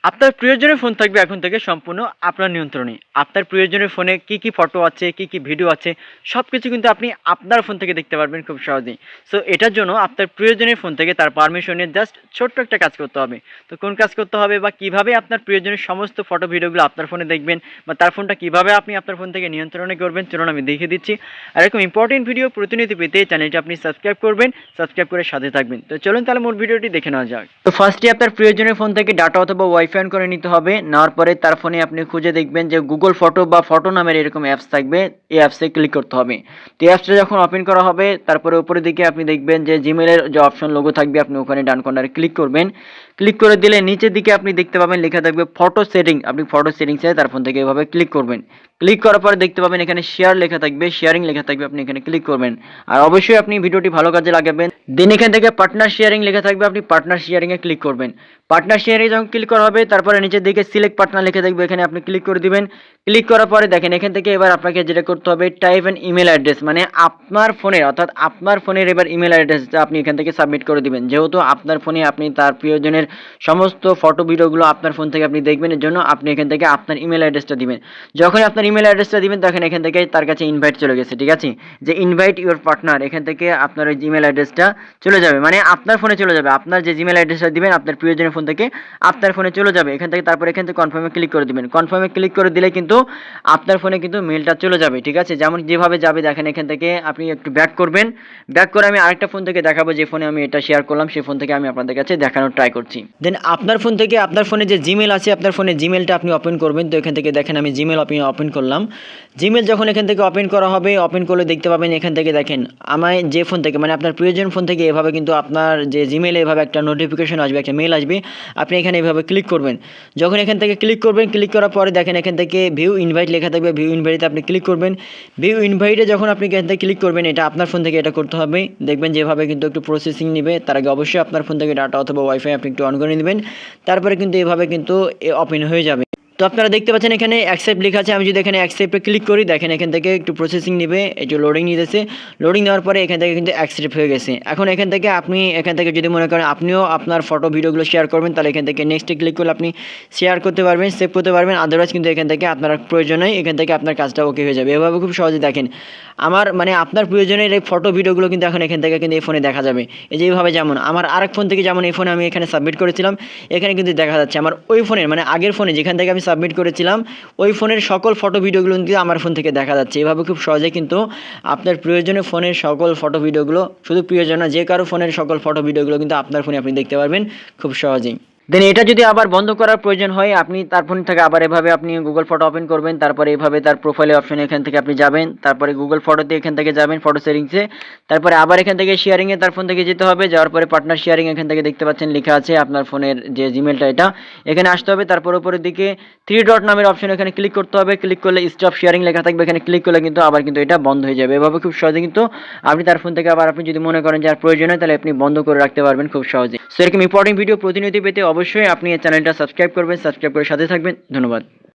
আপনার প্রিয়জনের ফোন থাকবে এখন থেকে সম্পূর্ণ আপনার নিয়ন্ত্রণে। আপনার প্রিয়জনের ফোনে কি ফটো আছে, কি ভিডিও আছে সবকিছু কিন্তু আপনি আপনার ফোন থেকে দেখতে পারবেন খুব সহজেই। সো এটার জন্য আপনার প্রিয়জনের ফোন থেকে তার পারমিশন নিয়ে জাস্ট ছোট্ট একটা কাজ করতে হবে। তো কোন কাজ করতে হবে বা কিভাবে আপনার প্রিয়জনের সমস্ত ফটো ভিডিওগুলো আপনার ফোনে দেখবেন বা তার ফোনটা কিভাবে আপনি আপনার ফোন থেকে নিয়ন্ত্রণে করবেন চলুন আমি দেখিয়ে দিচ্ছি। আর এরকম ইম্পর্টেন্ট ভিডিও প্রতিনিয়ত পেতে চ্যানেলটি আপনি সাবস্ক্রাইব করবেন, সাবস্ক্রাইব করে সাথে থাকবেন। তো চলুন তাহলে মূল ভিডিওটি দেখে নেওয়া যাক। তো ফার্স্টে আপনার প্রিয়জনের ফোন থেকে ডাটা অথবা ওয়াইফাই অন করে নিতে হবে। নেওয়ার পরে তার ফোনে আপনি খুঁজে দেখবেন যে গুগল ফটো বা ফটো নামের এরকম অ্যাপস থাকবে, এই অ্যাপসে ক্লিক করতে হবে। তো এই অ্যাপসটা যখন ওপেন করা হবে তারপরে উপরের দিকে আপনি দেখবেন যে জিমেলের যে অপশন লোগো থাকবে, আপনি ওখানে ডান কর্নারে ক্লিক করবেন। ক্লিক করে দিলে নিচের দিকে আপনি দেখতে পাবেন লেখা থাকবে ফটো সেটিং, আপনি ফটো সেটিংসে তার ফোন থেকে এভাবে ক্লিক করবেন। ক্লিক করার পরে দেখতে পাবেন এখানে শেয়ার লেখা থাকবে, শেয়ারিং লেখা থাকবে, আপনি এখানে ক্লিক করবেন। আর অবশ্যই আপনি ভিডিওটি ভালো কাজে লাগাবেন। দেন এখান থেকে পার্টনার শেয়ারিং লেখা থাকবে, আপনি পার্টনার শেয়ারিংয়ে ক্লিক করবেন। পার্টনার শেয়ারে যখন ক্লিক করা হবে তারপরে নিচের দিকে সিলেক্ট পার্টনার লিখে থাকবে, এখানে আপনি ক্লিক করে দিবেন। ক্লিক করার পরে দেখেন এখান থেকে এবার আপনাকে যেটা করতে হবে টাইপ অ্যান ইমেল অ্যাড্রেস, মানে আপনার ফোনের অর্থাৎ আপনার ফোনের এবার ইমেল অ্যাড্রেসটা আপনি এখান থেকে সাবমিট করে দিবেন। যেহেতু আপনার ফোনে আপনি তার প্রিয়জনের সমস্ত ফটো ভিডিওগুলো আপনার ফোন থেকে আপনি দেখবেন, এর জন্য আপনি এখান থেকে আপনার ইমেল অ্যাড্রেসটা দিবেন। যখনই আপনার ইমেল অ্যাড্রেসটা দিবেন তখন এখান থেকে তার কাছে ইনভাইট চলে গেছে, ঠিক আছে, যে ইনভাইট ইউর পার্টনার, এখান থেকে আপনার ওই জিমেল অ্যাড্রেসটা চলে যাবে, মানে আপনার ফোনে চলে যাবে। আপনার যে জিমেল অ্যাড্রেসটা দিবেন আপনার প্রিয়জনের ফোন থেকে আপনার ফোনে চলে যাবে এখান থেকে। তারপর এখান থেকে কনফার্মে ক্লিক করে দিবেন। কনফার্মে ক্লিক করে দিলে কিন্তু আপনার ফোনে কিন্তু মেলটা চলে যাবে, ঠিক আছে। যেমন যেভাবে যাবে দেখেন এখান থেকে আপনি একটু ব্যাক করবেন। ব্যাক করে আমি আরেকটা ফোন থেকে দেখাবো, যে ফোনে আমি এটা শেয়ার করলাম সেই ফোন থেকে আমি আপনাদের কাছে দেখানোর ট্রাই করছি। দেন আপনার ফোন থেকে আপনার ফোনে যে জিমেল আছে আপনার ফোনে জিমেলটা আপনি ওপেন করবেন। তো এখান থেকে দেখেন আমি জিমেল ওপেন করলাম। জিমেল যখন এখান থেকে ওপেন করা হবে, ওপেন করলে দেখতে পাবেন এখান থেকে দেখেন আমার যে ফোন থেকে মানে আপনার প্রিয়জন ফোন থেকে এভাবে কিন্তু আপনার যে জিমেলে এভাবে একটা নোটিফিকেশন আসবে, একটা মেল আসবে, আপনি এখানে এভাবে ক্লিক করবেন। যখন এখান থেকে ক্লিক করবেন, ক্লিক করার পরে দেখেন এখান থেকে ভিউ ইনভাইট লেখা থাকবে, ভিউ ইনভাইটে আপনি ক্লিক করবেন। ভিউ ইনভাইটে যখন আপনি এখান থেকে ক্লিক করবেন, এটা আপনার ফোন থেকে এটা করতে হবে। দেখবেন যেভাবে কিন্তু একটু প্রসেসিং নেবে, তার আগে অবশ্যই আপনার ফোন থেকে ডাটা অথবা ওয়াইফাই আপনি একটু অন করে নেবেন। তারপরে কিন্তু এভাবে কিন্তু ওপেন হয়ে যাবে। তো আপনারা দেখতে পাচ্ছেন এখানে অ্যাকসেপ্ট লেখা আছে। আমি যদি এখানে অ্যাকসেপ্টে ক্লিক করি দেখেন এখান থেকে একটু প্রসেসিং নেবে, একটু লোডিং নিতেছে। লোডিং নেওয়ার পরে এখান থেকে কিন্তু অ্যাকসেপ্ট হয়ে গেছে। এখন এখান থেকে আপনি এখান থেকে যদি মনে করেন আপনিও আপনার ফটো ভিডিওগুলো শেয়ার করবেন, তাহলে এখান থেকে নেক্সটে ক্লিক করলে আপনি শেয়ার করতে পারবেন, সেভ করতে পারবেন। আদারওয়াইজ কিন্তু এখান থেকে আপনার প্রয়োজন নেই, এখান থেকে আপনার কাজটা ওকে হয়ে যাবে। এভাবে খুব সহজে দেখেন আমার মানে আপনার প্রয়োজনের এই ফটো ভিডিওগুলো কিন্তু এখন এখান থেকে কিন্তু এই ফোনে দেখা যাবে। এই যে এইভাবে যেমন আমার আরেক ফোন থেকে যেমন এই ফোনে আমি এখানে সাবমিট করেছিলাম, এখানে কিন্তু দেখা যাচ্ছে আমার ওই ফোনের মানে আগের ফোনে যেখান থেকে আমি সাবমিট করেছিলাম ওই ফোনের সকল ফটো ভিডিওগুলো কিন্তু আমার ফোন থেকে দেখা যাচ্ছে। এভাবে খুব সহজে কিন্তু আপনার প্রয়োজনীয় ফোনের সকল ফটো ভিডিওগুলো, শুধু প্রয়োজন না যে কারো ফোনের সকল ফটো ভিডিওগুলো কিন্তু আপনার ফোনে আপনি দেখতে পারবেন খুব সহজেই। দেন এটা যদি আবার বন্ধ করার প্রয়োজন হয় আপনি তার ফোন থেকে আবার এভাবে আপনি গুগল ফটো ওপেন করবেন। তারপরে এভাবে তার প্রোফাইলে অপশনে এখান থেকে আপনি যাবেন, তারপরে গুগল ফটোতে এখান থেকে যাবেন ফটো সেটিংসে। তারপরে আবার এখান থেকে শেয়ারিংয়ে তার ফোন থেকে যেতে হবে। যাওয়ার পরে পার্টনার শেয়ারিং এখান থেকে দেখতে পাচ্ছেন লেখা আছে আপনার ফোনের যে জিমেলটা এটা এখানে আসতে হবে। তারপর উপরের দিকে থ্রি ডট নামের অপশন এখানে ক্লিক করতে হবে। ক্লিক করলে স্টপ শেয়ারিং লেখা থাকবে, এখানে ক্লিক করলে কিন্তু আবার কিন্তু এটা বন্ধ হয়ে যাবে। এভাবে খুব সহজে কিন্তু আপনি তার ফোন থেকে আবার আপনি যদি মনে করেন যে আর প্রয়োজন হয় তাহলে আপনি বন্ধ করে রাখতে পারবেন খুব সহজে। সো এরকম ইম্পর্টেন্ট ভিডিও প্রতিনিয়ত পেতে অবশ্যই আপনি এই চ্যানেলটা সাবস্ক্রাইব করবেন, সাবস্ক্রাইব করে সাথে থাকবেন। ধন্যবাদ।